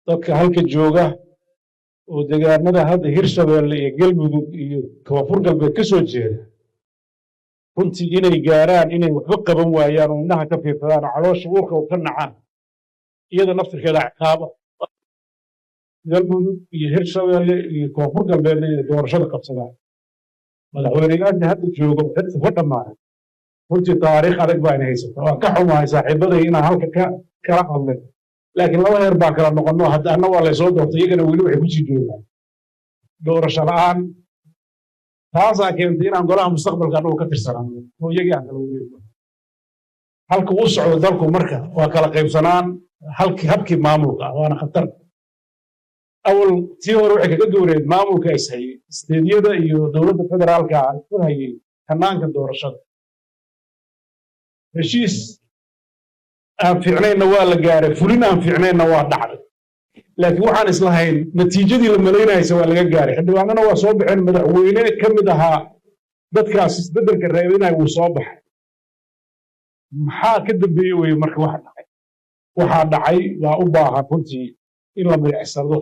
dadka halka jooga oo deegaanada hadda Hirshabeelle iyo Galmudug iyo Koonfur Galbeed ka soo jeeda runtii inay gaaraan inay waxba qaban waayaan oo indhaha ka fiirsadaan caloosha uurka ka nacaan iyada naftirkeeda ciqaaba Galmudug iyo Hirshabeelle iyo Koonfur Galbeed inay doorashada qabsadaan madaxweynayaasha hadda jooga xilka ka dhamaaday runtii taariikh adag baa inay haysataa waa ka xumahay saaxiibaday inaan halka kala hadlay laakiin laba heer baa kala noqono hadda anna waa laysoo doortay iyagana weli waxay ku sii joogaan doorasho la'aan taasaa keentay inaan golaha mustaqbalka annagu ka tirsanaan oo iyagii aan kala weyn halka uu socdo dalku marka waa kala qaybsanaan habkii maamulka waana khatar awal tii hore waxay kaga dooreed maamulka is hayay isteediyada iyo dowladda federaalka isku hayay hannaanka doorashada heshiis aan fiicnayna waa la gaaray fulin aan fiicnayna waa dhacday laakiin waxaan islahayn natiijadii la malaynaysa waa laga gaaray xildhibaanana waa soo baxeen madaxweyne ka mid ahaa dadkaas isbeddelka reebinaya wuu soo baxay maxaa ka dambeeyey weye marka waxaa dhacay waa u baahan runtii in la milicsado